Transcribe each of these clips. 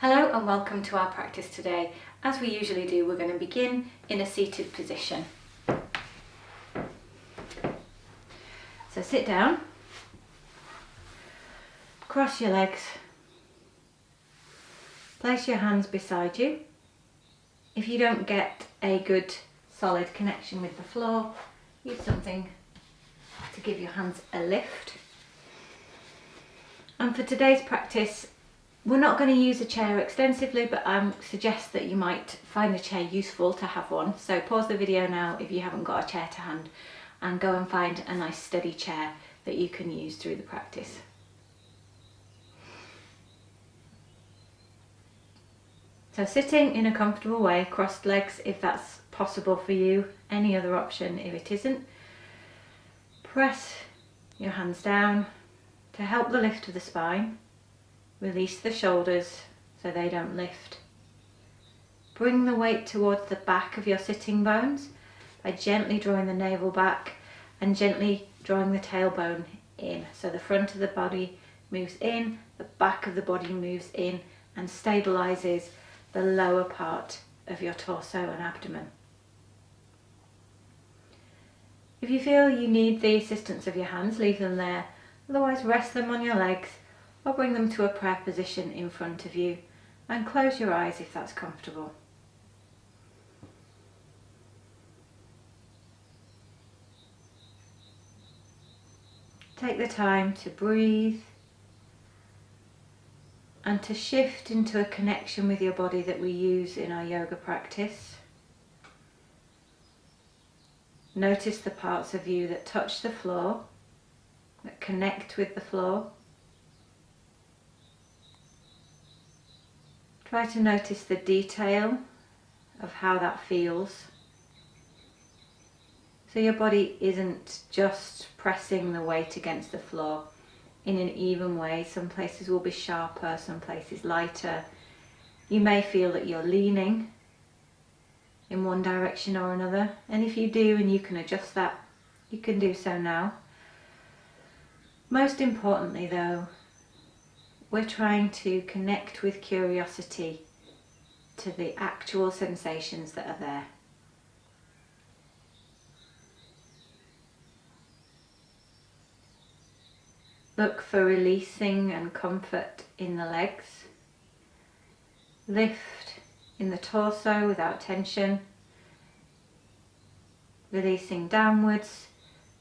Hello and welcome to our practice today. As we usually do, we're going to begin in a seated position. So sit down, cross your legs, place your hands beside you. If you don't get a good solid connection with the floor, use something to give your hands a lift. And for today's practice, we're not going to use a chair extensively, but I suggest that you might find a chair useful to have one. So pause the video now if you haven't got a chair to hand and go and find a nice steady chair that you can use through the practice. So sitting in a comfortable way, crossed legs if that's possible for you, any other option if it isn't. Press your hands down to help the lift of the spine. Release the shoulders so they don't lift. Bring the weight towards the back of your sitting bones by gently drawing the navel back and gently drawing the tailbone in. So the front of the body moves in, the back of the body moves in and stabilizes the lower part of your torso and abdomen. If you feel you need the assistance of your hands, leave them there. Otherwise, rest them on your legs or bring them to a prayer position in front of you and close your eyes if that's comfortable. Take the time to breathe and to shift into a connection with your body that we use in our yoga practice. Notice the parts of you that touch the floor, that connect with the floor. Try to notice the detail of how that feels. So your body isn't just pressing the weight against the floor in an even way. Some places will be sharper, some places lighter. You may feel that you're leaning in one direction or another, and if you do and you can adjust that, you can do so now. Most importantly though, we're trying to connect with curiosity to the actual sensations that are there. Look for releasing and comfort in the legs. Lift in the torso without tension. Releasing downwards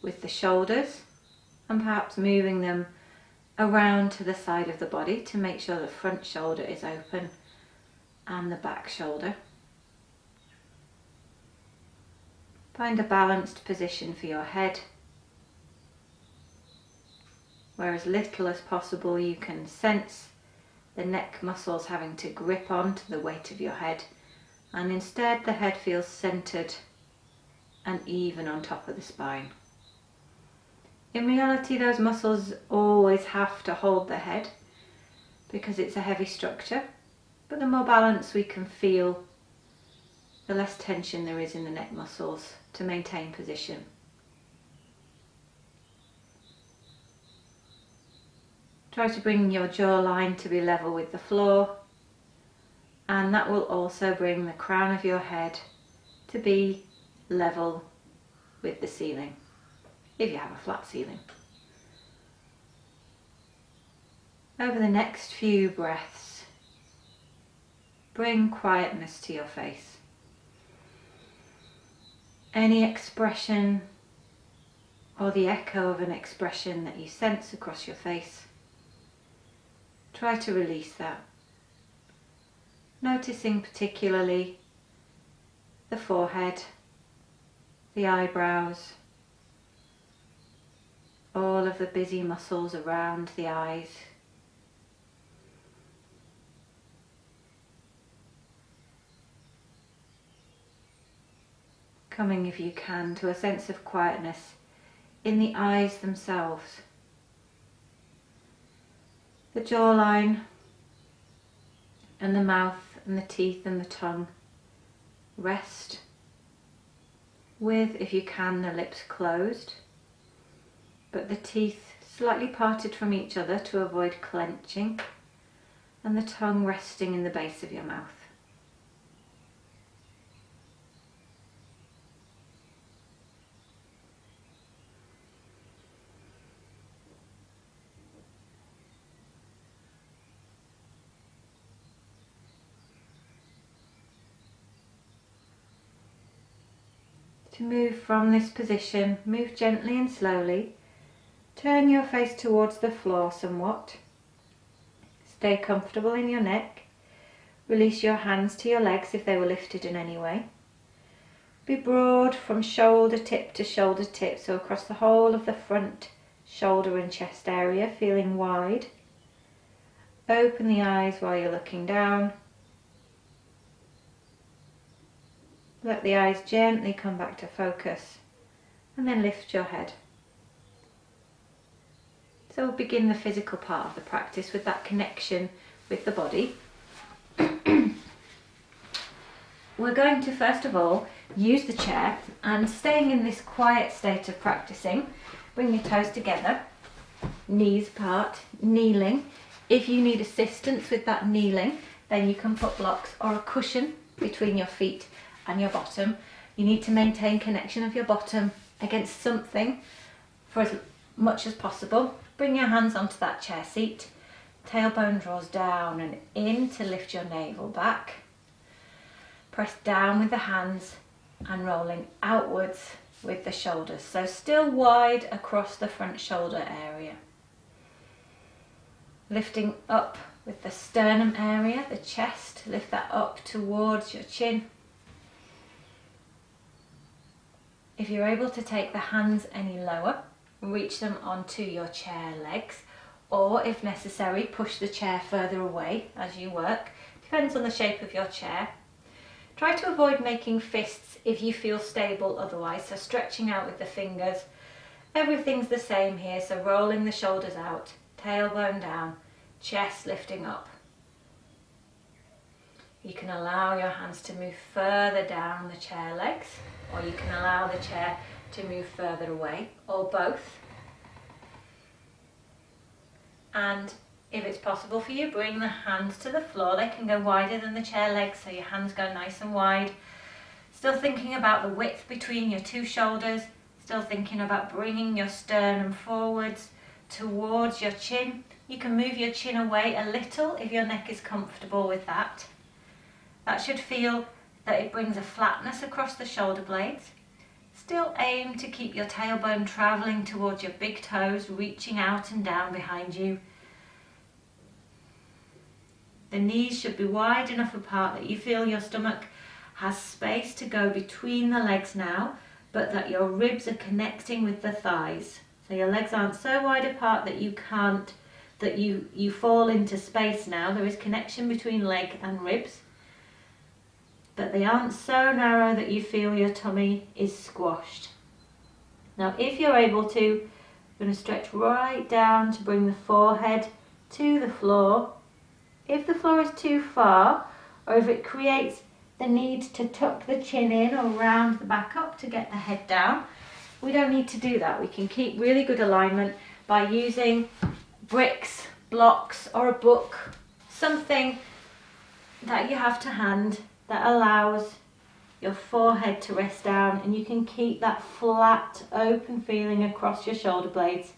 with the shoulders and perhaps moving them around to the side of the body to make sure the front shoulder is open and the back shoulder. Find a balanced position for your head, where as little as possible you can sense the neck muscles having to grip onto the weight of your head, and instead the head feels centered and even on top of the spine. In reality, those muscles always have to hold the head because it's a heavy structure, but the more balance we can feel, the less tension there is in the neck muscles to maintain position. Try to bring your jawline to be level with the floor, and that will also bring the crown of your head to be level with the ceiling, if you have a flat ceiling. Over the next few breaths, bring quietness to your face. Any expression or the echo of an expression that you sense across your face, try to release that. Noticing particularly the forehead, the eyebrows, all of the busy muscles around the eyes. Coming, if you can, to a sense of quietness in the eyes themselves. The jawline and the mouth and the teeth and the tongue rest with, if you can, the lips closed, but the teeth slightly parted from each other to avoid clenching, and the tongue resting in the base of your mouth. To move from this position, move gently and slowly. Turn your face towards the floor somewhat. Stay comfortable in your neck. Release your hands to your legs if they were lifted in any way. Be broad from shoulder tip to shoulder tip, so across the whole of the front shoulder and chest area, feeling wide. Open the eyes while you're looking down. Let the eyes gently come back to focus, and then lift your head. So we'll begin the physical part of the practice with that connection with the body. We're going to first of all use the chair, and staying in this quiet state of practicing, bring your toes together, knees apart, kneeling. If you need assistance with that kneeling, then you can put blocks or a cushion between your feet and your bottom. You need to maintain connection of your bottom against something for as much as possible. Bring your hands onto that chair seat. Tailbone draws down and in to lift your navel back. Press down with the hands and rolling outwards with the shoulders. So still wide across the front shoulder area. Lifting up with the sternum area, the chest, lift that up towards your chin. If you're able to take the hands any lower, reach them onto your chair legs, or if necessary, push the chair further away as you work. Depends on the shape of your chair. Try to avoid making fists if you feel stable otherwise, so stretching out with the fingers. Everything's the same here, so rolling the shoulders out, tailbone down, chest lifting up. You can allow your hands to move further down the chair legs, or you can allow the chair to move further away, or both. And if it's possible for you, bring the hands to the floor. They can go wider than the chair legs, so your hands go nice and wide. Still thinking about the width between your two shoulders, still thinking about bringing your sternum forwards towards your chin. You can move your chin away a little if your neck is comfortable with that. That should feel that it brings a flatness across the shoulder blades. Still aim to keep your tailbone travelling towards your big toes, reaching out and down behind you. The knees should be wide enough apart that you feel your stomach has space to go between the legs now, but that your ribs are connecting with the thighs. So your legs aren't so wide apart that you can't, that you fall into space now. There is connection between leg and ribs, but they aren't so narrow that you feel your tummy is squashed. Now if you're able to, you're going to stretch right down to bring the forehead to the floor. If the floor is too far, or if it creates the need to tuck the chin in or round the back up to get the head down, we don't need to do that. We can keep really good alignment by using bricks, blocks, or a book, something that you have to hand that allows your forehead to rest down, and you can keep that flat, open feeling across your shoulder blades.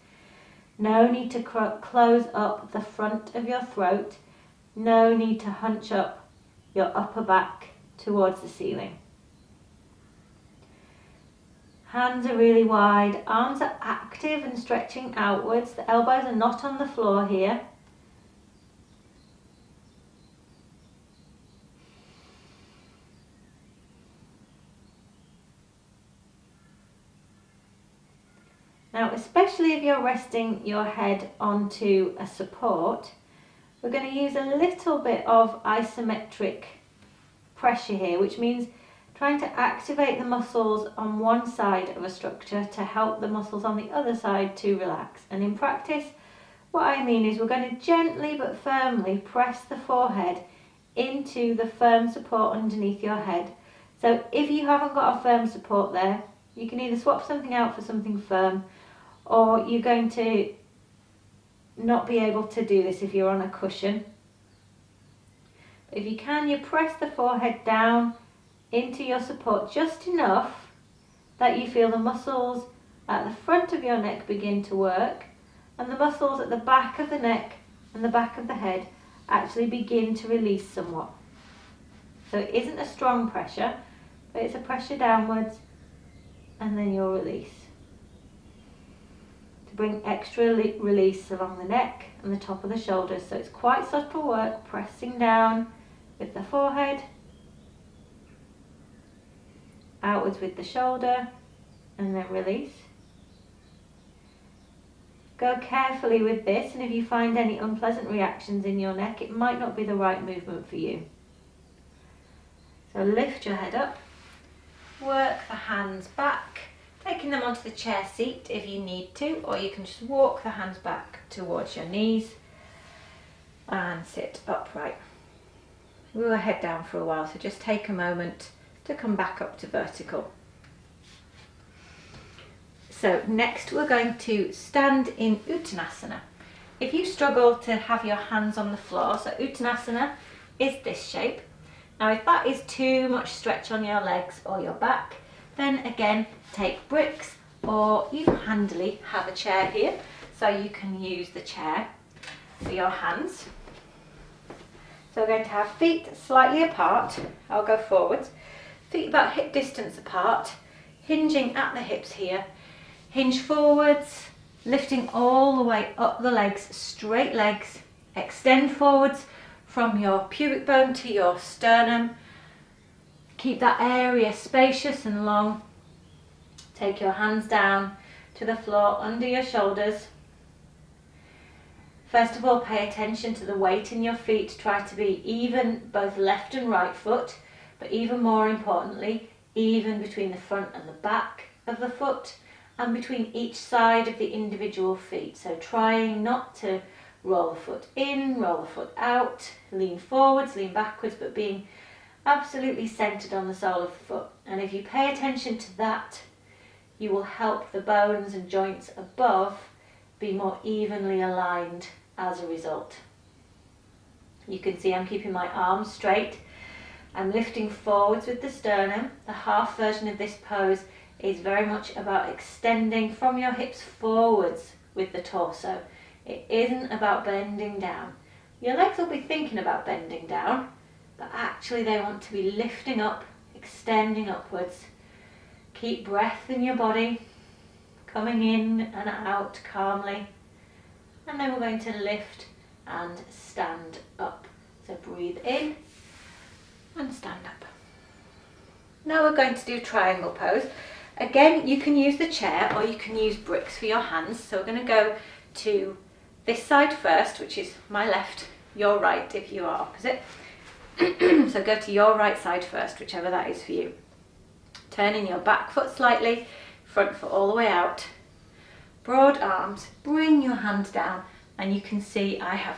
No need to close up the front of your throat. No need to hunch up your upper back towards the ceiling. Hands are really wide, arms are active and stretching outwards. The elbows are not on the floor here. Now, especially if you're resting your head onto a support, we're going to use a little bit of isometric pressure here, which means trying to activate the muscles on one side of a structure to help the muscles on the other side to relax. And in practice, what I mean is we're going to gently but firmly press the forehead into the firm support underneath your head. So if you haven't got a firm support there, you can either swap something out for something firm, or you're going to not be able to do this if you're on a cushion. If you can, you press the forehead down into your support just enough that you feel the muscles at the front of your neck begin to work, and the muscles at the back of the neck and the back of the head actually begin to release somewhat. So it isn't a strong pressure, but it's a pressure downwards, and then you'll release. To bring extra release along the neck and the top of the shoulders. So it's quite subtle work, pressing down with the forehead, outwards with the shoulder, and then release. Go carefully with this, and if you find any unpleasant reactions in your neck, it might not be the right movement for you. So lift your head up, work the hands back, taking them onto the chair seat if you need to, or you can just walk the hands back towards your knees and sit upright. We will head down for a while, so just take a moment to come back up to vertical. So next we're going to stand in Uttanasana. If you struggle to have your hands on the floor, so Uttanasana is this shape. Now if that is too much stretch on your legs or your back, then again take bricks, or you handily have a chair here, so you can use the chair for your hands. So we're going to have feet slightly apart. I'll go forwards. Feet about hip distance apart, hinging at the hips here. Hinge forwards, lifting all the way up the legs, straight legs. Extend forwards from your pubic bone to your sternum. Keep that area spacious and long. Take your hands down to the floor under your shoulders. First of all, pay attention to the weight in your feet. Try to be even both left and right foot, but even more importantly, even between the front and the back of the foot and between each side of the individual feet. So trying not to roll the foot in, roll the foot out, lean forwards, lean backwards, but being absolutely centered on the sole of the foot. And if you pay attention to that, you will help the bones and joints above be more evenly aligned as a result. You can see I'm keeping my arms straight. I'm lifting forwards with the sternum. The half version of this pose is very much about extending from your hips forwards with the torso. It isn't about bending down. Your legs will be thinking about bending down, but actually they want to be lifting up, extending upwards. Keep breath in your body, coming in and out calmly. And then we're going to lift and stand up. So breathe in and stand up. Now we're going to do triangle pose. Again, you can use the chair or you can use bricks for your hands. So we're going to go to this side first, which is my left, your right if you are opposite. So go to your right side first, whichever that is for you. Turning your back foot slightly, front foot all the way out. Broad arms, bring your hand down, and you can see I have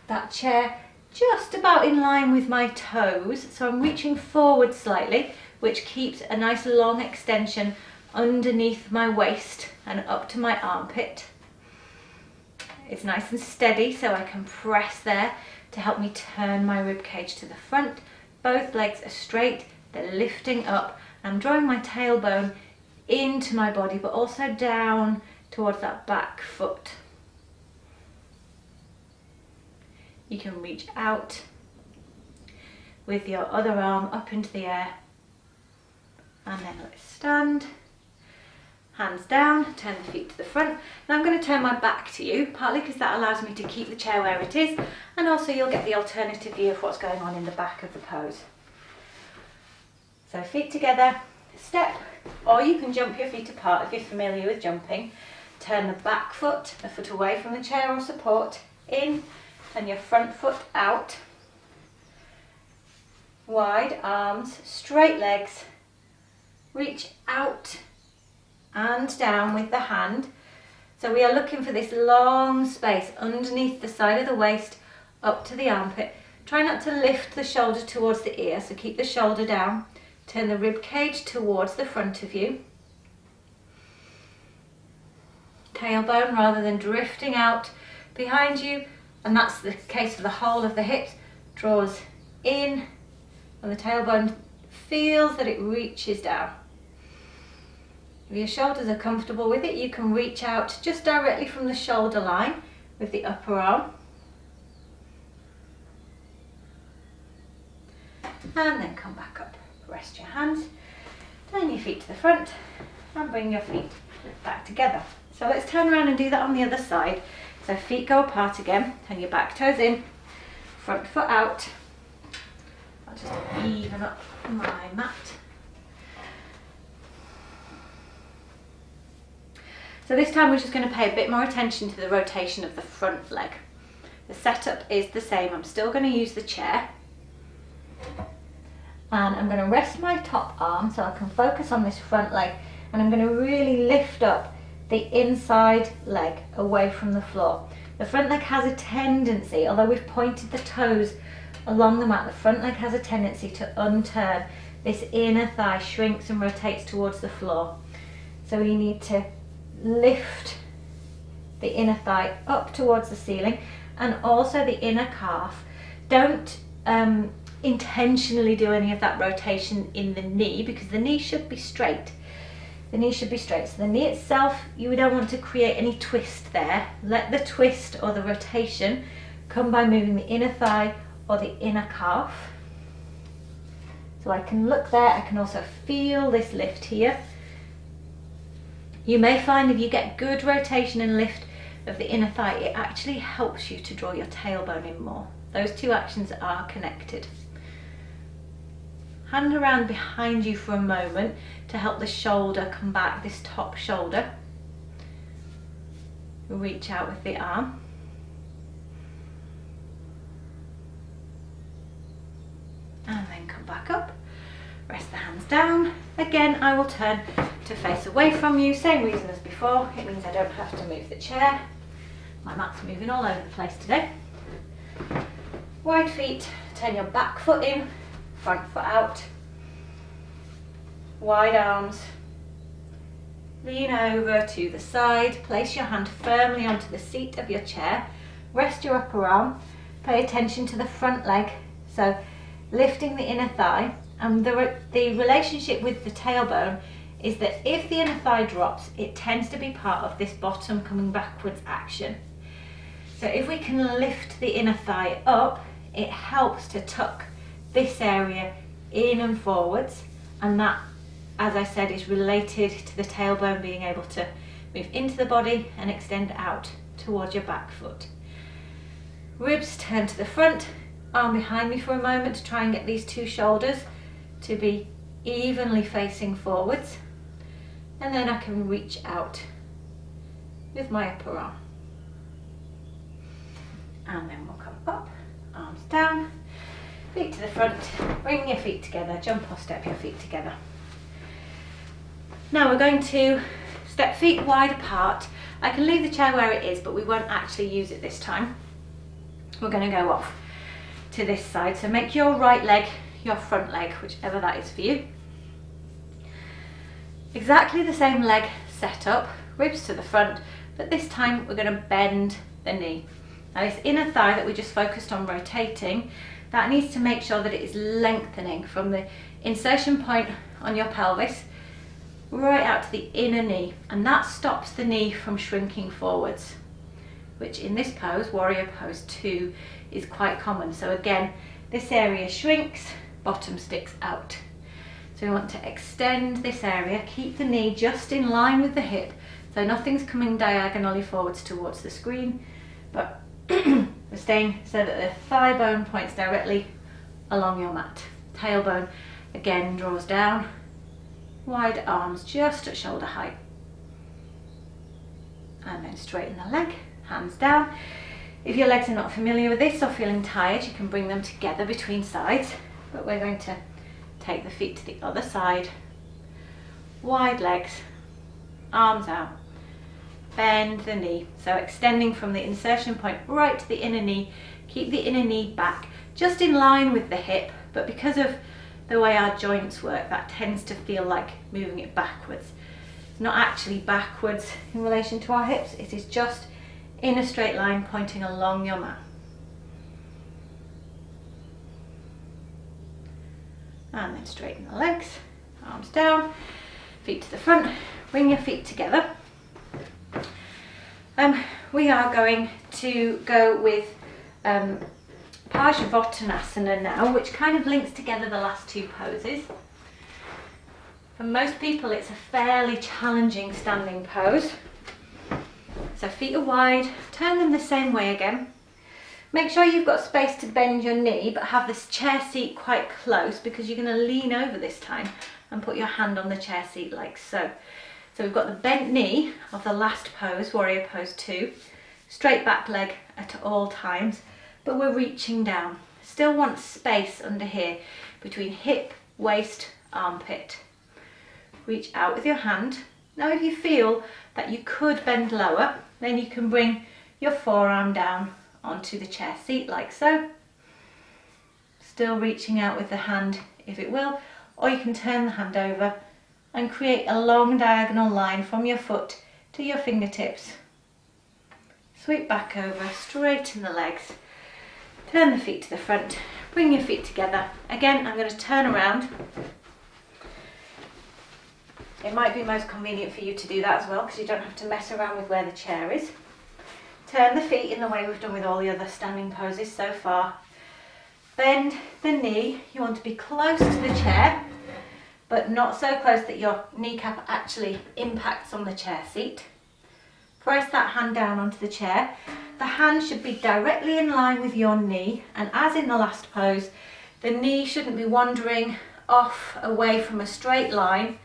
that chair just about in line with my toes. So I'm reaching forward slightly, which keeps a nice long extension underneath my waist and up to my armpit. It's nice and steady, so I can press there to help me turn my rib cage to the front. Both legs are straight, they're lifting up. I'm drawing my tailbone into my body, but also down towards that back foot. You can reach out with your other arm up into the air. And then let's stand. Hands down, turn the feet to the front. Now I'm going to turn my back to you, partly because that allows me to keep the chair where it is, and also you'll get the alternative view of what's going on in the back of the pose. So feet together, step, or you can jump your feet apart if you're familiar with jumping. Turn the back foot, a foot away from the chair or support, in, and your front foot out. Wide arms, straight legs, reach out and down with the hand. So we are looking for this long space underneath the side of the waist up to the armpit. Try not to lift the shoulder towards the ear, so keep the shoulder down. Turn the rib cage towards the front of you. Tailbone rather than drifting out behind you, and that's the case for the whole of the hips. draws in and the tailbone feels that it reaches down. If your shoulders are comfortable with it, you can reach out just directly from the shoulder line with the upper arm. And then come back up. Rest your hands, turn your feet to the front and bring your feet back together. So let's turn around and do that on the other side. So feet go apart again, turn your back toes in, front foot out. I'll just even up my mat. So this time we're just going to pay a bit more attention to the rotation of the front leg. The setup is the same. I'm still going to use the chair. And I'm going to rest my top arm so I can focus on this front leg, and I'm going to really lift up the inside leg away from the floor. The front leg has a tendency, although we've pointed the toes along the mat, the front leg has a tendency to unturn. This inner thigh shrinks and rotates towards the floor. So you need to lift the inner thigh up towards the ceiling, and also the inner calf. Don't intentionally do any of that rotation in the knee, because the knee should be straight. The knee should be straight. So the knee itself, you don't want to create any twist there. Let the twist or the rotation come by moving the inner thigh or the inner calf. So I can look there, I can also feel this lift here. You may find if you get good rotation and lift of the inner thigh, it actually helps you to draw your tailbone in more. Those two actions are connected. Hand around behind you for a moment to help the shoulder come back, this top shoulder. Reach out with the arm. And then come back up. Rest the hands down. Again, I will turn to face away from you. Same reason as before. It means I don't have to move the chair. My mat's moving all over the place today. Wide feet, turn your back foot in, front foot out. Wide arms. Lean over to the side. Place your hand firmly onto the seat of your chair. Rest your upper arm. Pay attention to the front leg. So lifting the inner thigh. And the relationship with the tailbone is that if the inner thigh drops, it tends to be part of this bottom coming backwards action. So if we can lift the inner thigh up, it helps to tuck this area in and forwards, and that, as I said, is related to the tailbone being able to move into the body and extend out towards your back foot. Ribs turn to the front, arm behind me for a moment to try and get these two shoulders to be evenly facing forwards, and then I can reach out with my upper arm. And then we'll come up, arms down, feet to the front, bring your feet together, jump or step your feet together. Now we're going to step feet wide apart. I can leave the chair where it is, but we won't actually use it this time. We're going to go off to this side, so make your right leg your front leg, whichever that is for you. Exactly the same leg setup, ribs to the front, but this time we're going to bend the knee. Now this inner thigh that we just focused on rotating, that needs to make sure that it is lengthening from the insertion point on your pelvis right out to the inner knee, and that stops the knee from shrinking forwards, which in this pose, warrior pose 2, is quite common. So again, this area shrinks, bottom sticks out. So we want to extend this area, keep the knee just in line with the hip, so nothing's coming diagonally forwards towards the screen, but we're staying so that the thigh bone points directly along your mat. Tailbone again draws down, wide arms just at shoulder height. And then straighten the leg, hands down. If your legs are not familiar with this or feeling tired, you can bring them together between sides, but we're going to take the feet to the other side. Wide legs, arms out, bend the knee. So extending from the insertion point right to the inner knee, keep the inner knee back, just in line with the hip, but because of the way our joints work, that tends to feel like moving it backwards. It's not actually backwards in relation to our hips, it is just in a straight line pointing along your mat. And then straighten the legs, arms down, feet to the front, bring your feet together. We are going to go with PASCHIMOTTANASANA now, which kind of links together the last two poses. For most people it's a fairly challenging standing pose. So feet are wide, turn them the same way again. Make sure you've got space to bend your knee, but have this chair seat quite close because you're going to lean over this time and put your hand on the chair seat like so. So we've got the bent knee of the last pose, warrior pose 2, straight back leg at all times, but we're reaching down. Still want space under here between hip, waist, armpit. Reach out with your hand. Now if you feel that you could bend lower, then you can bring your forearm down onto the chair seat like so. Still reaching out with the hand if it will, or you can turn the hand over and create a long diagonal line from your foot to your fingertips. Sweep back over, straighten the legs, turn the feet to the front, bring your feet together. Again, I'm going to turn around. It might be most convenient for you to do that as well because you don't have to mess around with where the chair is. Turn the feet in the way we've done with all the other standing poses so far. Bend the knee. You want to be close to the chair, but not so close that your kneecap actually impacts on the chair seat. Press that hand down onto the chair. The hand should be directly in line with your knee, and as in the last pose, the knee shouldn't be wandering off away from a straight line.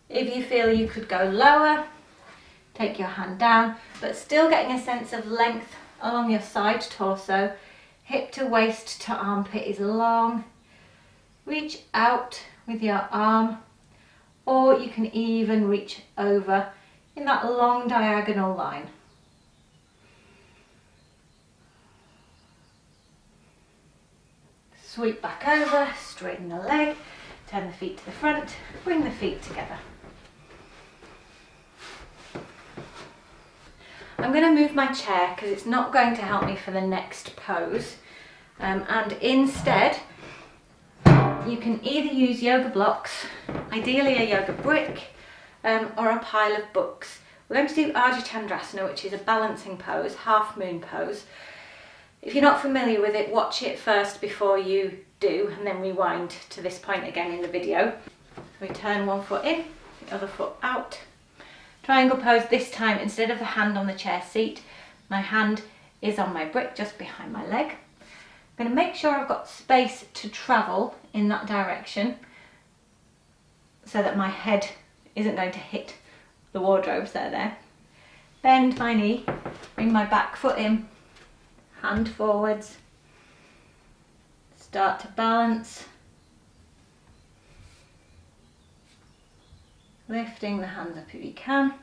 If you feel you could go lower, take your hand down, but still getting a sense of length along your side torso. Hip to waist to armpit is long. Reach out with your arm, or you can even reach over in that long diagonal line. Sweep back over, straighten the leg, turn the feet to the front, bring the feet together. I'm going to move my chair because it's not going to help me for the next pose, and instead you can either use yoga blocks, ideally a yoga brick, or a pile of books. We're going to do ARDHA CHANDRASANA, which is a balancing pose, half moon pose. If you're not familiar with it, watch it first before you do, and then rewind to this point again in the video. We turn one foot in, the other foot out. Triangle pose this time, instead of the hand on the chair seat, my hand is on my brick just behind my leg. I'm going to make sure I've got space to travel in that direction so that my head isn't going to hit the wardrobes that are there. Bend my knee, bring my back foot in, hand forwards, start to balance, lifting the hands up if you can.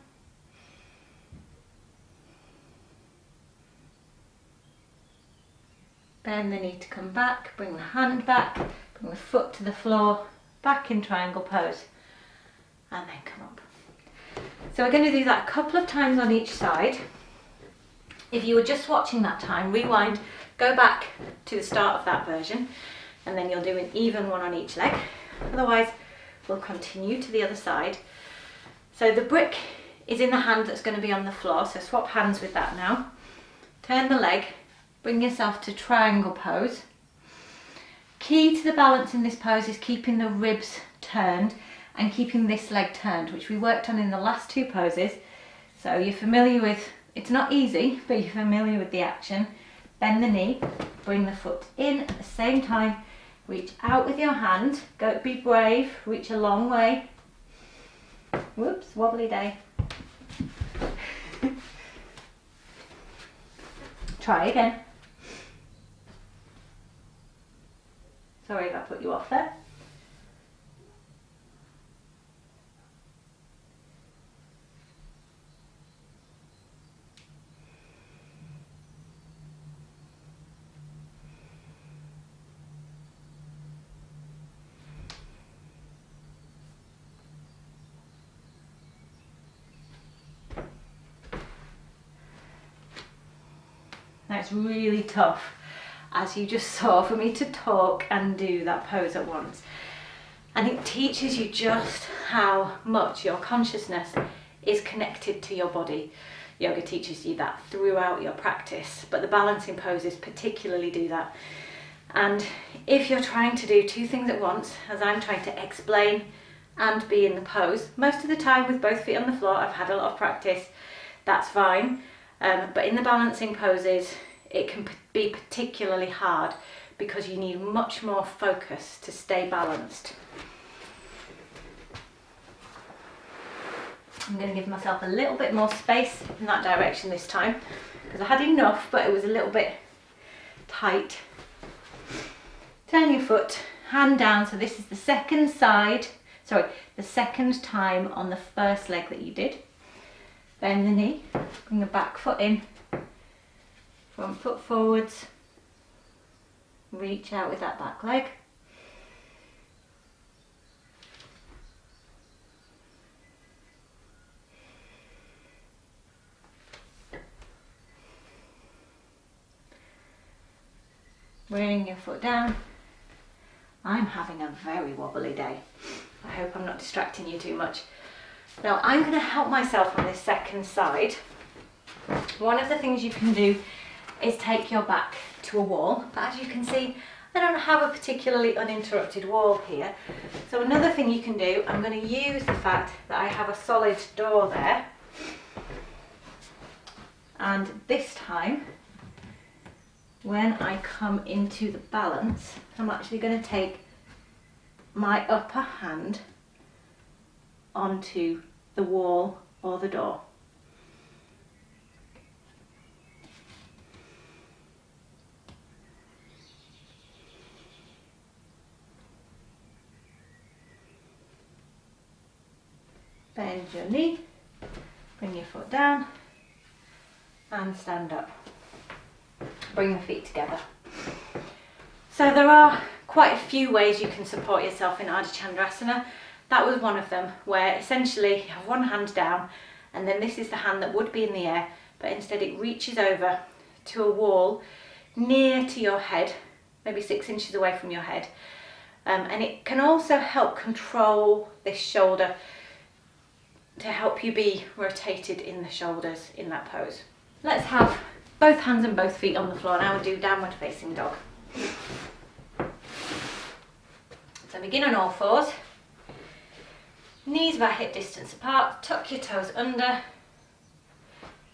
Bend the knee to come back, bring the hand back, bring the foot to the floor, back in triangle pose, and then come up. So we're going to do that a couple of times on each side. If you were just watching that time, rewind, go back to the start of that version, and then you'll do an even one on each leg. Otherwise, we'll continue to the other side. So the brick is in the hand that's going to be on the floor, so swap hands with that now. Turn the leg, bring yourself to triangle pose. Key to the balance in this pose is keeping the ribs turned and keeping this leg turned, which we worked on in the last two poses. So you're familiar with, it's not easy, but you're familiar with the action. Bend the knee, bring the foot in at the same time, reach out with your hand, go, be brave, reach a long way. Whoops, wobbly day. Try again. Sorry if I put you off there. Now it's really tough. as you just saw, for me to talk and do that pose at once. And it teaches you just how much your consciousness is connected to your body. Yoga teaches you that throughout your practice, but the balancing poses particularly do that. And if you're trying to do two things at once, as I'm trying to explain and be in the pose, most of the time with both feet on the floor, I've had a lot of practice, that's fine. But in the balancing poses, it can be particularly hard because you need much more focus to stay balanced. I'm going to give myself a little bit more space in that direction this time because I had enough, but it was a little bit tight. Turn your foot, hand down. So this is the second time on the first leg that you did. Bend the knee, bring the back foot in, front foot forwards, reach out with that back leg. Bring your foot down. I'm having a very wobbly day. I hope I'm not distracting you too much. Now I'm going to help myself on this second side. One of the things you can do is take your back to a wall, but as you can see, I don't have a particularly uninterrupted wall here. So another thing you can do, I'm going to use the fact that I have a solid door there. And this time, when I come into the balance, I'm actually going to take my upper hand onto the wall or the door. Bend your knee, bring your foot down and stand up. Bring the feet together. So there are quite a few ways you can support yourself in ARDHA CHANDRASANA. That was one of them, where essentially you have one hand down and then this is the hand that would be in the air, but instead it reaches over to a wall near to your head, maybe 6 inches away from your head. And it can also help control this shoulder to help you be rotated in the shoulders in that pose. Let's have both hands and both feet on the floor now and do downward facing dog. So begin on all fours, knees about hip distance apart, tuck your toes under,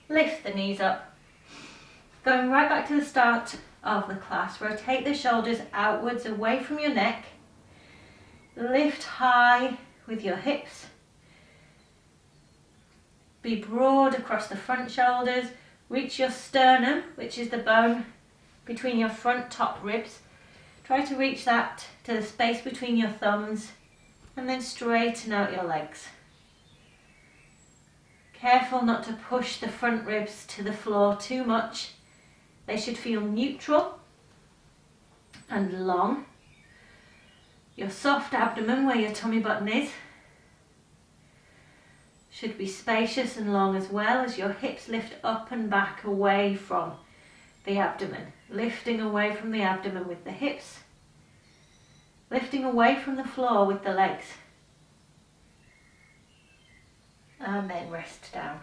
lift the knees up. Going right back to the start of the class, rotate the shoulders outwards away from your neck, lift high with your hips, be broad across the front shoulders. Reach your sternum, which is the bone between your front top ribs. Try to reach that to the space between your thumbs and then straighten out your legs. Careful not to push the front ribs to the floor too much. They should feel neutral and long. Your soft abdomen, where your tummy button is, should be spacious and long, as well as your hips lift up and back away from the abdomen. Lifting away from the abdomen with the hips. Lifting away from the floor with the legs. And then rest down.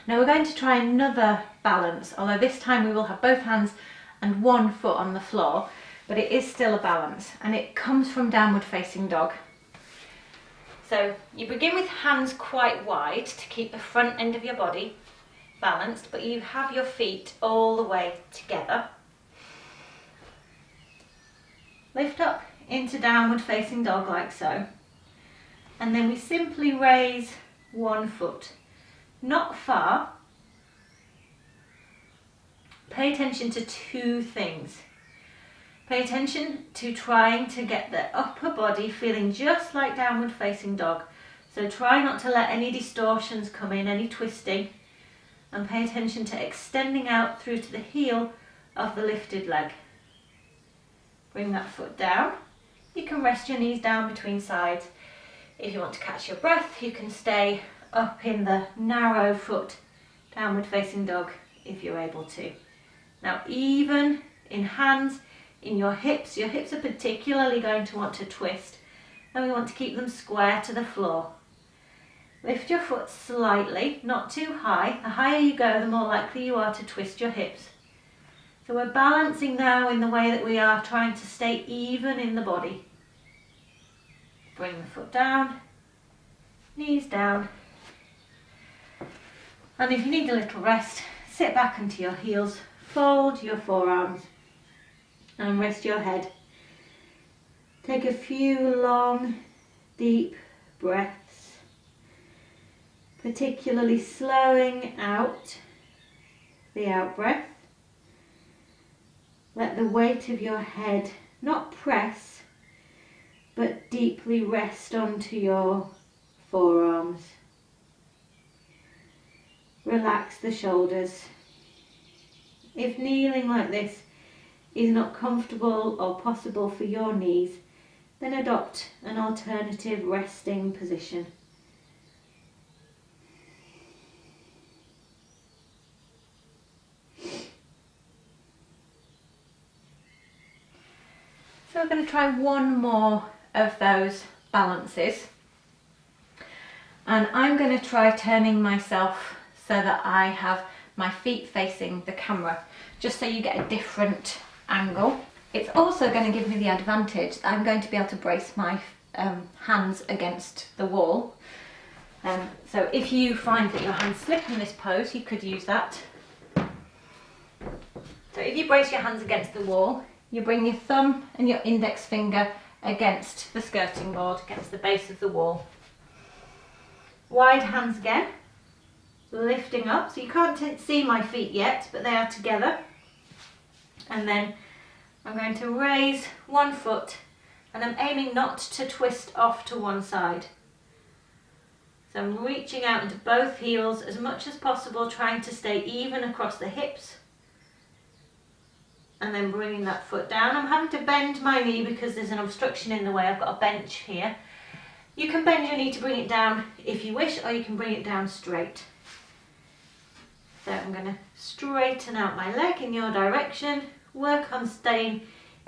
Now we're going to try another balance, although this time we will have both hands and one foot on the floor. But it is still a balance, and it comes from downward facing dog. So you begin with hands quite wide to keep the front end of your body balanced, but you have your feet all the way together. Lift up into downward facing dog like so, and then we simply raise one foot, not far. Pay attention to two things. Pay attention to trying to get the upper body feeling just like downward facing dog. So try not to let any distortions come in, any twisting, and pay attention to extending out through to the heel of the lifted leg. Bring that foot down. You can rest your knees down between sides. If you want to catch your breath, you can stay up in the narrow foot downward facing dog if you're able to. Now, even in hands, in your hips are particularly going to want to twist, and we want to keep them square to the floor. Lift your foot slightly, not too high. The higher you go, the more likely you are to twist your hips. So we're balancing now in the way that we are trying to stay even in the body. Bring the foot down, knees down. And if you need a little rest, sit back onto your heels, fold your forearms and rest your head. Take a few long, deep breaths, particularly slowing out the out breath. Let the weight of your head not press, but deeply rest onto your forearms. Relax the shoulders. If kneeling like this is not comfortable or possible for your knees, then adopt an alternative resting position. So we're going to try one more of those balances, and I'm going to try turning myself so that I have my feet facing the camera, just so you get a different angle. It's also going to give me the advantage that I'm going to be able to brace my hands against the wall. So if you find that your hands slip in this pose, you could use that. So if you brace your hands against the wall, you bring your thumb and your index finger against the skirting board, against the base of the wall. Wide hands again, lifting up. So you can't see my feet yet, but they are together. And then I'm going to raise one foot, and I'm aiming not to twist off to one side. So I'm reaching out into both heels as much as possible, trying to stay even across the hips. And then bringing that foot down. I'm having to bend my knee because there's an obstruction in the way. I've got a bench here. You can bend your knee to bring it down if you wish, or you can bring it down straight. So I'm going to straighten out my leg in your direction. Work on staying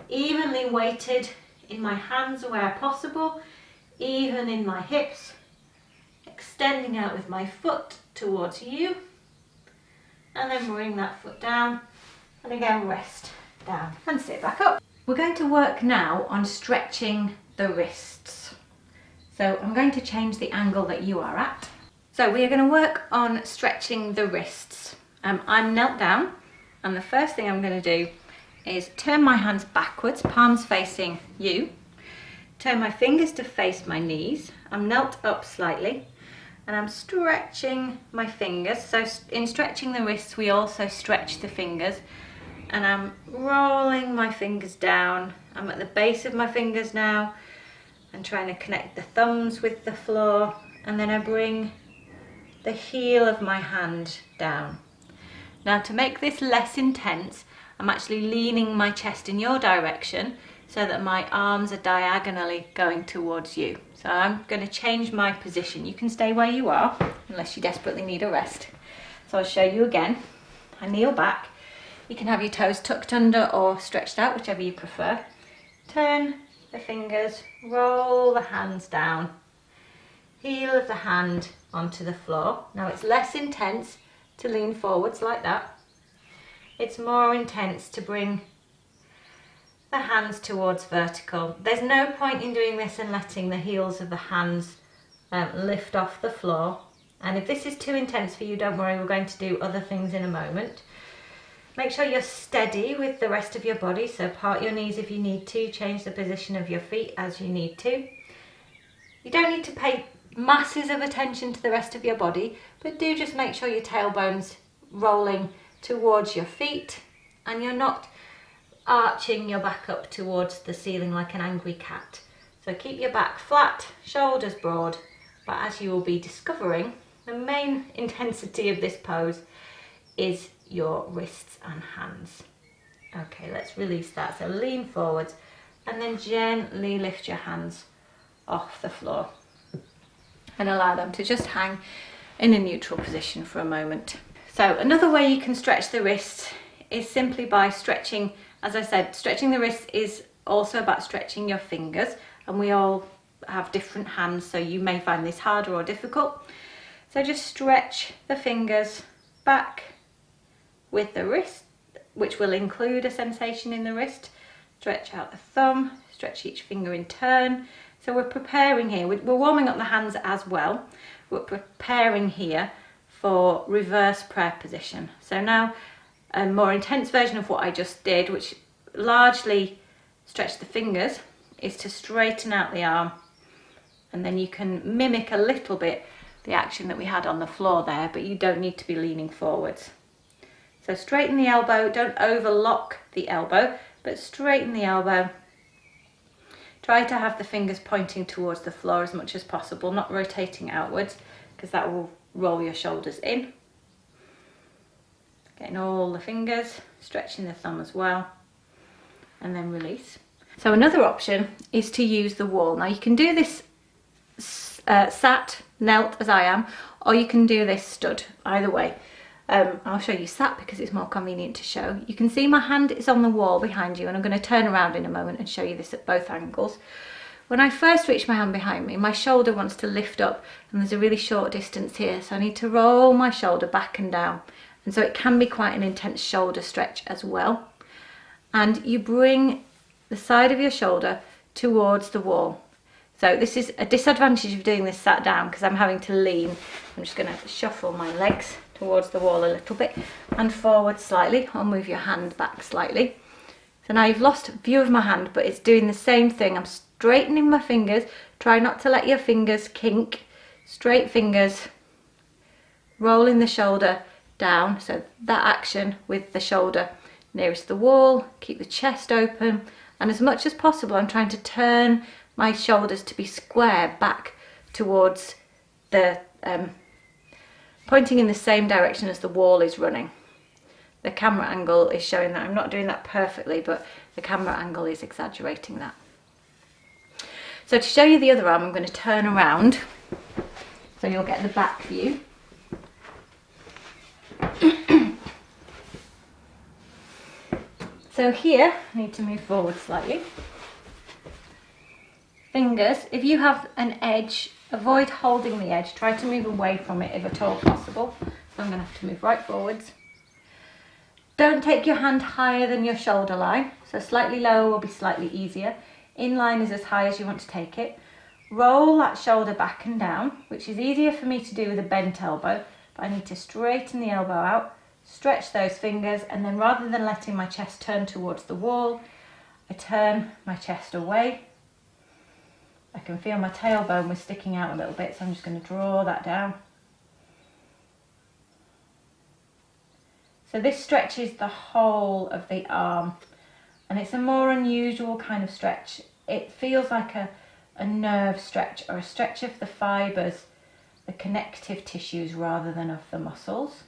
evenly weighted in my hands where possible, even in my hips. Extending out with my foot towards you. And then bring that foot down. And again, rest down and sit back up. We're going to work now on stretching the wrists. So I'm going to change the angle that you are at. So we are going to work on stretching the wrists. I'm knelt down, and the first thing I'm going to do is turn my hands backwards, palms facing you. Turn my fingers to face my knees. I'm knelt up slightly, and I'm stretching my fingers. So in stretching the wrists, we also stretch the fingers. And I'm rolling my fingers down. I'm at the base of my fingers now. I'm trying to connect the thumbs with the floor. And then I bring the heel of my hand down. Now, to make this less intense, I'm actually leaning my chest in your direction so that my arms are diagonally going towards you. So I'm going to change my position. You can stay where you are unless you desperately need a rest. So I'll show you again. I kneel back. You can have your toes tucked under or stretched out, whichever you prefer. Turn the fingers, roll the hands down. Heel of the hand onto the floor. Now it's less intense to lean forwards like that. It's more intense to bring the hands towards vertical. There's no point in doing this and letting the heels of the hands lift off the floor. And if this is too intense for you, don't worry, we're going to do other things in a moment. Make sure you're steady with the rest of your body, so part your knees if you need to, change the position of your feet as you need to. You don't need to pay masses of attention to the rest of your body, but do just make sure your tailbone's rolling towards your feet and you're not arching your back up towards the ceiling like an angry cat. So keep your back flat, shoulders broad, but as you will be discovering, the main intensity of this pose is your wrists and hands. Okay, let's release that. So lean forwards and then gently lift your hands off the floor and allow them to just hang in a neutral position for a moment. So another way you can stretch the wrists is simply by stretching. As I said, stretching the wrists is also about stretching your fingers, and we all have different hands, so you may find this harder or difficult. So just stretch the fingers back with the wrist, which will include a sensation in the wrist. Stretch out the thumb, stretch each finger in turn. So we're preparing here, we're warming up the hands as well. We're preparing here for reverse prayer position. So now a more intense version of what I just did, which largely stretch the fingers, is to straighten out the arm, and then you can mimic a little bit the action that we had on the floor there, but you don't need to be leaning forwards. So straighten the elbow, don't overlock the elbow, but straighten the elbow. Try to have the fingers pointing towards the floor as much as possible, not rotating outwards, because that will roll your shoulders in. Getting all the fingers, stretching the thumb as well, and then release. So another option is to use the wall. Now you can do this sat, knelt as I am, or you can do this stood, either way. I'll show you sat because it's more convenient to show. You can see my hand is on the wall behind you, and I'm going to turn around in a moment and show you this at both angles. When I first reach my hand behind me, my shoulder wants to lift up, and there's a really short distance here, so I need to roll my shoulder back and down, and so it can be quite an intense shoulder stretch as well. And you bring the side of your shoulder towards the wall. So this is a disadvantage of doing this sat down because I'm having to lean. I'm just going to shuffle my legs towards the wall a little bit and forward slightly, or move your hand back slightly. So now you've lost view of my hand, but it's doing the same thing. I'm straightening my fingers. Try not to let your fingers kink. Straight fingers, rolling the shoulder down. So that action with the shoulder nearest the wall, keep the chest open, and as much as possible I'm trying to turn my shoulders to be square back towards the pointing in the same direction as the wall is running. The camera angle is showing that I'm not doing that perfectly, but the camera angle is exaggerating that. So to show you the other arm, I'm going to turn around so you'll get the back view. So here, I need to move forward slightly. Fingers, if you have an edge, avoid holding the edge. Try to move away from it if at all possible. So I'm going to have to move right forwards. Don't take your hand higher than your shoulder line. So slightly lower will be slightly easier. In line is as high as you want to take it. Roll that shoulder back and down, which is easier for me to do with a bent elbow. But I need to straighten the elbow out, stretch those fingers, and then rather than letting my chest turn towards the wall, I turn my chest away. I can feel my tailbone was sticking out a little bit, so I'm just going to draw that down. So this stretches the whole of the arm, and it's a more unusual kind of stretch. It feels like a nerve stretch, or a stretch of the fibres, the connective tissues, rather than of the muscles.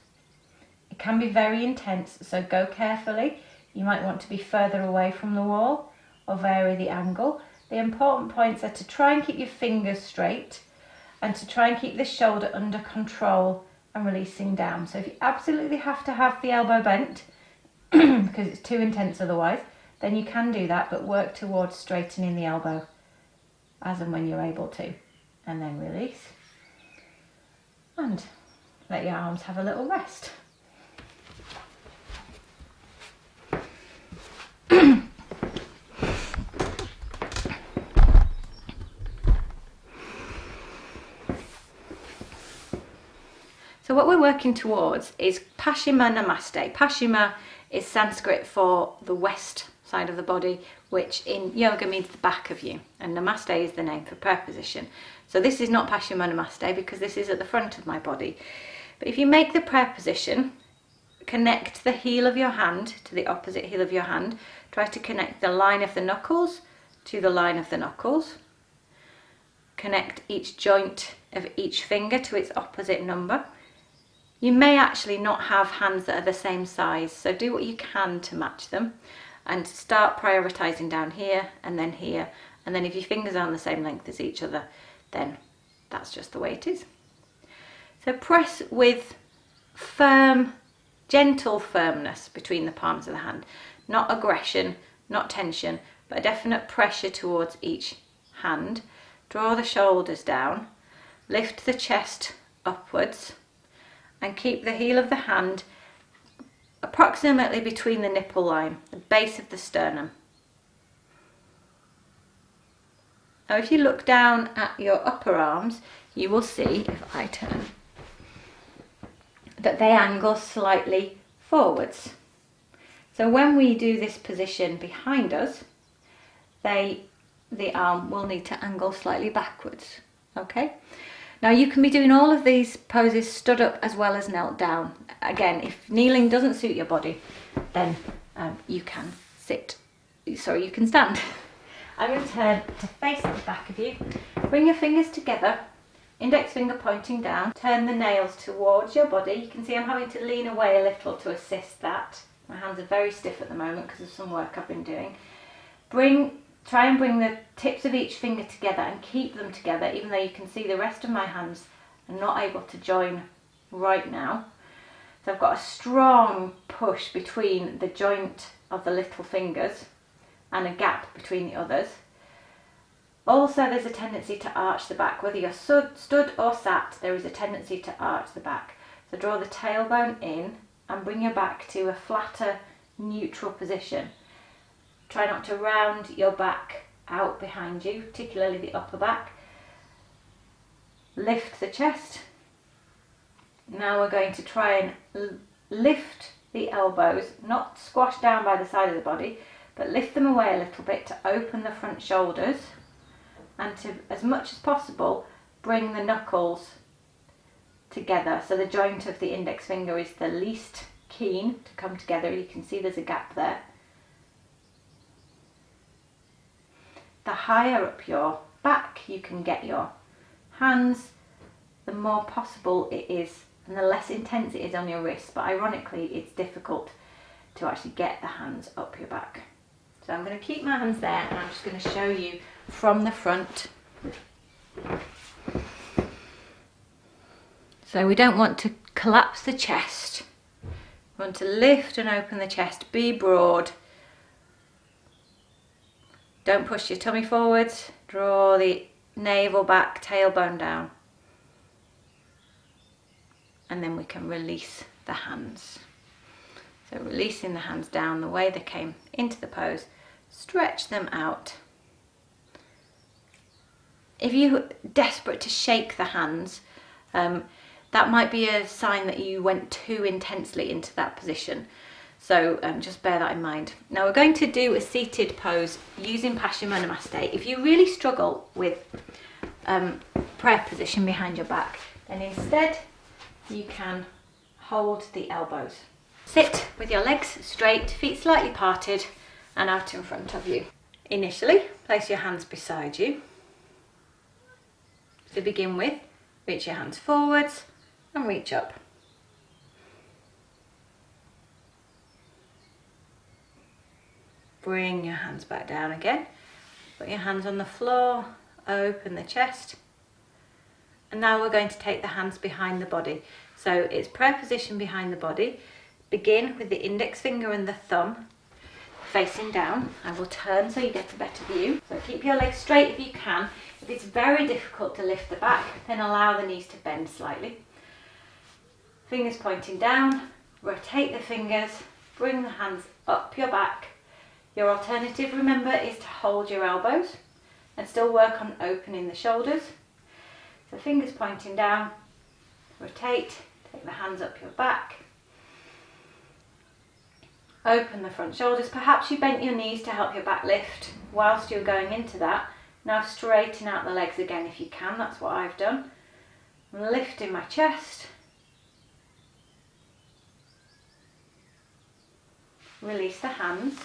It can be very intense, so go carefully. You might want to be further away from the wall or vary the angle. The important points are to try and keep your fingers straight and to try and keep the shoulder under control and releasing down. So if you absolutely have to have the elbow bent because it's too intense otherwise, then you can do that, but work towards straightening the elbow as and when you're able to. And then release. And let your arms have a little rest. So what we're working towards is Paschima Namaste. Paschima is Sanskrit for the west side of the body, which in yoga means the back of you, and Namaste is the name for prayer position. So this is not Paschima Namaste because this is at the front of my body. But if you make the prayer position, connect the heel of your hand to the opposite heel of your hand. Try to connect the line of the knuckles to the line of the knuckles. Connect each joint of each finger to its opposite number. You may actually not have hands that are the same size, so do what you can to match them and start prioritizing down here, and then if your fingers aren't the same length as each other, then that's just the way it is. So press with firm, gentle firmness between the palms of the hand. Not aggression, not tension, but a definite pressure towards each hand. Draw the shoulders down, lift the chest upwards, and keep the heel of the hand approximately between the nipple line, the base of the sternum. Now if you look down at your upper arms, you will see, if I turn, that they angle slightly forwards. So when we do this position behind us, the arm will need to angle slightly backwards. Okay? Now you can be doing all of these poses stood up as well as knelt down. Again, if kneeling doesn't suit your body, then you can you can stand. I'm going to turn to face the back of you. Bring your fingers together, index finger pointing down. Turn the nails towards your body. You can see I'm having to lean away a little to assist that. My hands are very stiff at the moment because of some work I've been doing. Try and bring the tips of each finger together and keep them together, even though you can see the rest of my hands are not able to join right now. So I've got a strong push between the joint of the little fingers and a gap between the others. Also, there's a tendency to arch the back. Whether you're stood or sat, there is a tendency to arch the back. So draw the tailbone in and bring your back to a flatter, neutral position. Try not to round your back out behind you, particularly the upper back. Lift the chest. Now we're going to try and lift the elbows, not squash down by the side of the body, but lift them away a little bit to open the front shoulders and to, as much as possible, bring the knuckles together. So the joint of the index finger is the least keen to come together. You can see there's a gap there. The higher up your back you can get your hands, the more possible it is and the less intense it is on your wrists. But ironically, it's difficult to actually get the hands up your back. So I'm going to keep my hands there and I'm just going to show you from the front. So we don't want to collapse the chest. We want to lift and open the chest, be broad. Don't push your tummy forwards. Draw the navel back, tailbone down. And then we can release the hands. So releasing the hands down the way they came into the pose. Stretch them out. If you're desperate to shake the hands, that might be a sign that you went too intensely into that position. So just bear that in mind. Now we're going to do a seated pose using Paschimottanasana. If you really struggle with prayer position behind your back, then instead you can hold the elbows. Sit with your legs straight, feet slightly parted and out in front of you. Initially, place your hands beside you. To begin with, reach your hands forwards and reach up. Bring your hands back down again. Put your hands on the floor, open the chest. And now we're going to take the hands behind the body. So it's prayer position behind the body. Begin with the index finger and the thumb facing down. I will turn so you get a better view. So keep your legs straight if you can. If it's very difficult to lift the back, then allow the knees to bend slightly. Fingers pointing down, rotate the fingers, bring the hands up your back. Your alternative, remember, is to hold your elbows and still work on opening the shoulders. So fingers pointing down, rotate, take the hands up your back. Open the front shoulders. Perhaps you bent your knees to help your back lift whilst you're going into that. Now straighten out the legs again if you can. That's what I've done. I'm lifting my chest. Release the hands.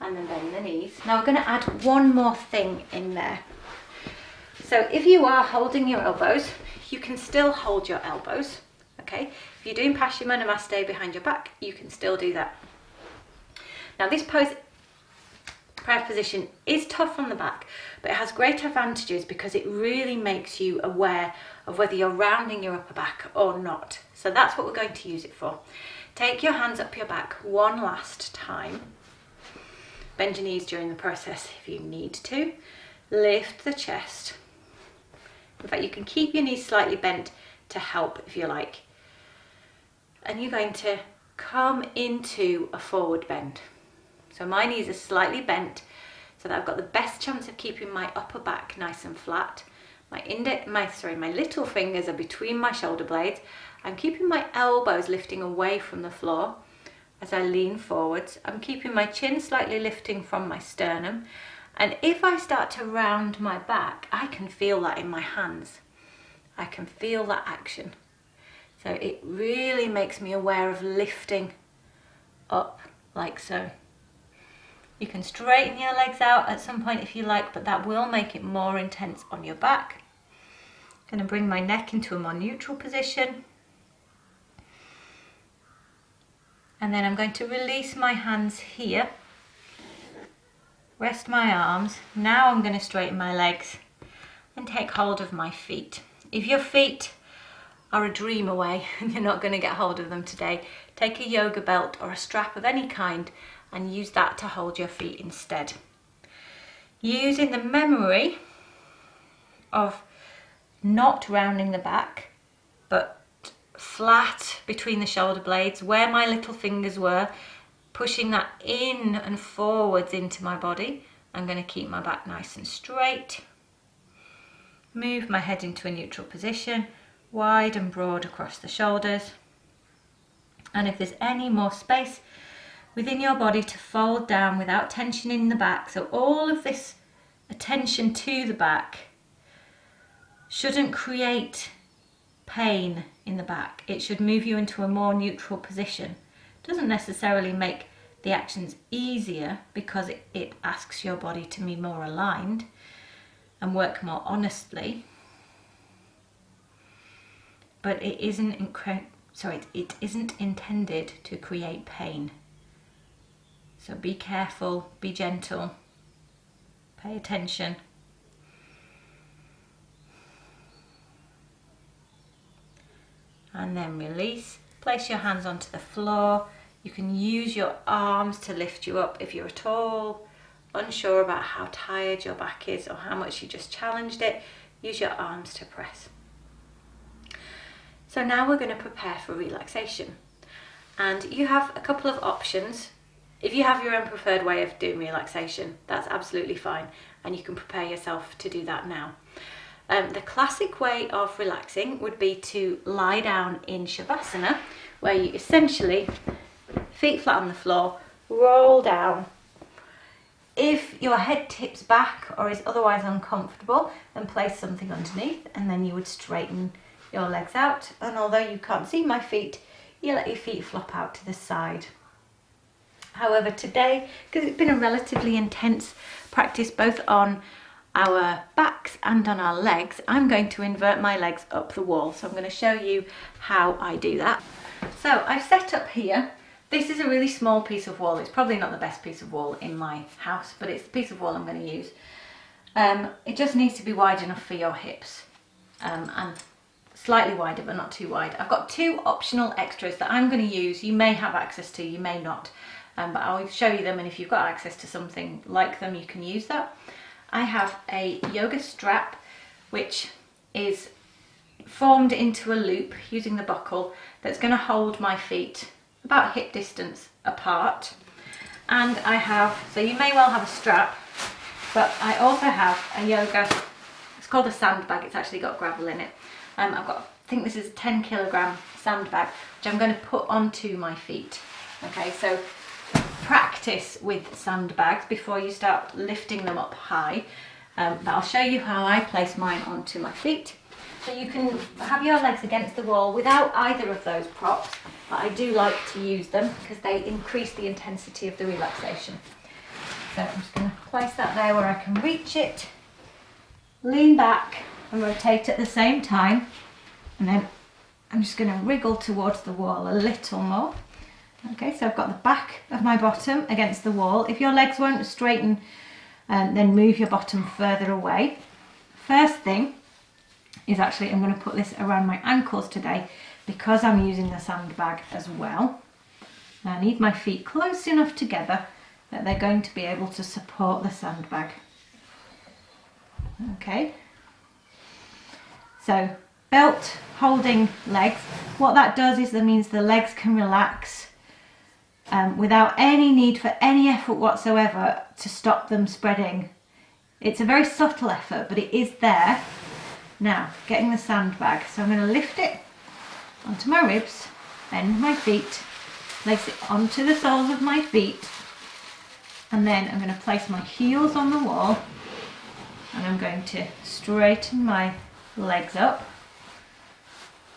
And then bend the knees. Now we're going to add one more thing in there. So if you are holding your elbows, you can still hold your elbows. Okay, if you're doing Paschimottanasana behind your back, you can still do that. Now this pose Prayer position is tough on the back, but it has great advantages because it really makes you aware of whether you're rounding your upper back or not. So that's what we're going to use it for. Take your hands up your back one last time. Bend your knees during the process if you need to. Lift the chest. In fact, you can keep your knees slightly bent to help if you like. And you're going to come into a forward bend. So my knees are slightly bent so that I've got the best chance of keeping my upper back nice and flat. My little fingers are between my shoulder blades. I'm keeping my elbows lifting away from the floor as I lean forwards. I'm keeping my chin slightly lifting from my sternum. And if I start to round my back, I can feel that in my hands. I can feel that action. So it really makes me aware of lifting up like so. You can straighten your legs out at some point if you like, but that will make it more intense on your back. I'm going to bring my neck into a more neutral position. And then I'm going to release my hands here. Rest my arms. Now I'm going to straighten my legs and take hold of my feet. If your feet are a dream away and you're not going to get hold of them today, take a yoga belt or a strap of any kind and use that to hold your feet instead. Using the memory of not rounding the back, but flat between the shoulder blades, where my little fingers were, pushing that in and forwards into my body. I'm going to keep my back nice and straight. Move my head into a neutral position, wide and broad across the shoulders. And if there's any more space within your body to fold down without tension in the back, so all of this attention to the back shouldn't create pain in the back. It should move you into a more neutral position. It doesn't necessarily make the actions easier because it asks your body to be more aligned and work more honestly. But it isn't intended to create pain. So be careful, be gentle, pay attention. And then release. Place your hands onto the floor. You can use your arms to lift you up if you're at all unsure about how tired your back is or how much you just challenged it. Use your arms to press. So now we're going to prepare for relaxation. And you have a couple of options. If you have your own preferred way of doing relaxation, that's absolutely fine. And you can prepare yourself to do that now. The classic way of relaxing would be to lie down in Savasana, where you essentially, feet flat on the floor, roll down. If your head tips back or is otherwise uncomfortable, then place something underneath and then you would straighten your legs out. And although you can't see my feet, you let your feet flop out to the side. However, today, because it's been a relatively intense practice both on our backs and on our legs, I'm going to invert my legs up the wall. So I'm going to show you how I do that. So I've set up here. This is a really small piece of wall. It's probably not the best piece of wall in my house, but it's the piece of wall I'm going to use. It just needs to be wide enough for your hips and slightly wider, but not too wide. I've got two optional extras that I'm going to use. You may have access to, you may not, but I'll show you them, and if you've got access to something like them, you can use that. I have a yoga strap which is formed into a loop using the buckle that's going to hold my feet about hip distance apart. And I have, so you may well have a strap, but I also have a yoga, it's called a sandbag, it's actually got gravel in it. I've got, I think this is a 10 kilogram sandbag, which I'm going to put onto my feet. Okay, so practice with sandbags before you start lifting them up high. But I'll show you how I place mine onto my feet. So you can have your legs against the wall without either of those props, but I do like to use them because they increase the intensity of the relaxation. So I'm just going to place that there where I can reach it, lean back and rotate at the same time, and then I'm just going to wriggle towards the wall a little more Okay, so I've got the back of my bottom against the wall. If your legs won't straighten, then move your bottom further away. First thing is actually I'm going to put this around my ankles today because I'm using the sandbag as well. I need my feet close enough together that they're going to be able to support the sandbag. Okay, so belt holding legs. What that does is that means the legs can relax without any need for any effort whatsoever to stop them spreading. It's a very subtle effort, but it is there. Now, getting the sandbag. So I'm going to lift it onto my ribs, bend my feet, place it onto the soles of my feet, and then I'm going to place my heels on the wall, and I'm going to straighten my legs up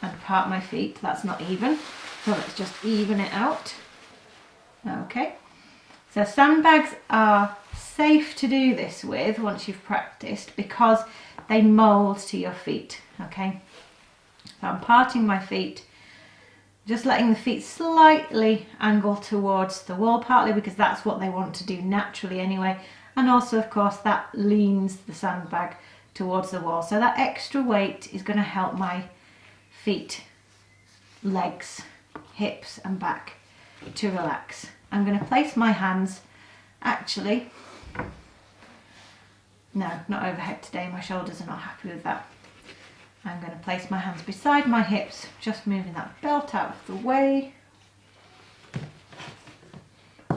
and part my feet. That's not even, so let's just even it out. Okay, so sandbags are safe to do this with once you've practiced because they mould to your feet. Okay, so I'm parting my feet, just letting the feet slightly angle towards the wall, partly because that's what they want to do naturally anyway, and also of course that leans the sandbag towards the wall, so that extra weight is going to help my feet, legs, hips and back to relax. I'm going to place my hands, actually, no, not overhead today, my shoulders are not happy with that. I'm going to place my hands beside my hips, just moving that belt out of the way.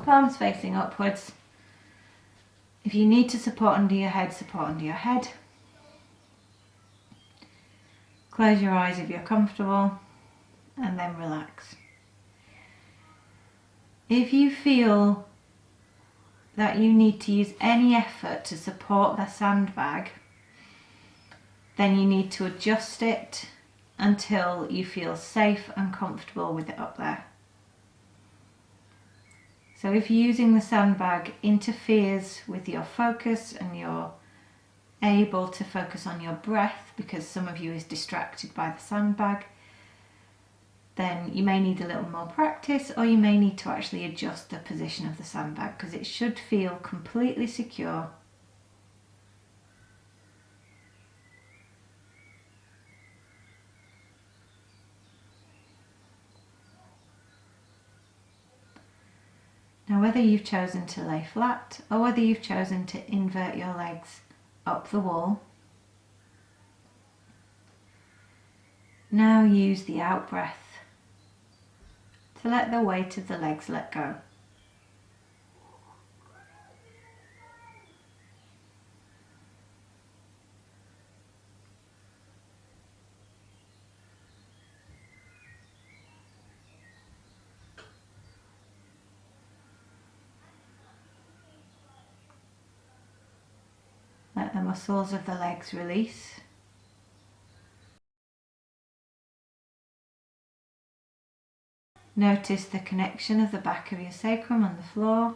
Palms facing upwards. If you need to support under your head, support under your head. Close your eyes if you're comfortable, and then relax. If you feel that you need to use any effort to support the sandbag, then you need to adjust it until you feel safe and comfortable with it up there. So if using the sandbag interferes with your focus and you're able to focus on your breath because some of you is distracted by the sandbag, then you may need a little more practice, or you may need to actually adjust the position of the sandbag because it should feel completely secure. Now, whether you've chosen to lay flat or whether you've chosen to invert your legs up the wall, now use the out breath to let the weight of the legs let go. Let the muscles of the legs release. Notice the connection of the back of your sacrum on the floor.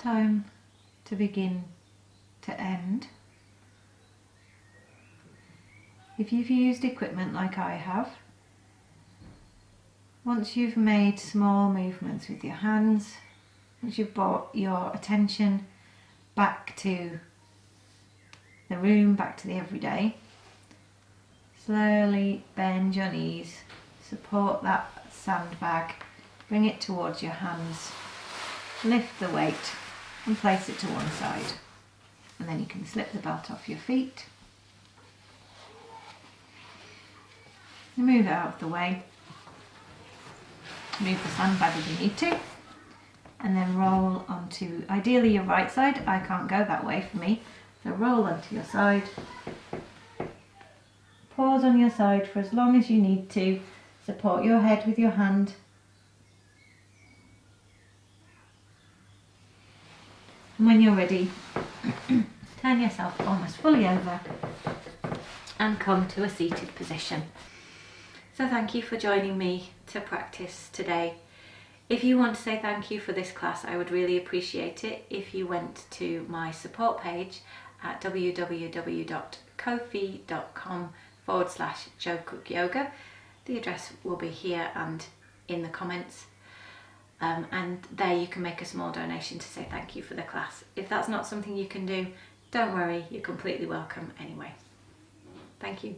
time to begin to end. If you've used equipment like I have, once you've made small movements with your hands, once you've brought your attention back to the room, back to the everyday, slowly bend your knees, support that sandbag, bring it towards your hands, lift the weight and place it to one side. And then you can slip the belt off your feet, move it out of the way, move the sandbag if you need to, and then roll onto, ideally your right side. I can't go that way for me, so roll onto your side. Pause on your side for as long as you need to, support your head with your hand. And when you're ready, turn yourself almost fully over and come to a seated position. So thank you for joining me to practice today. If you want to say thank you for this class, I would really appreciate it if you went to my support page at www.ko-fi.com/JoCookYoga. The address will be here and in the comments. And there you can make a small donation to say thank you for the class. If that's not something you can do, don't worry, you're completely welcome anyway. Thank you.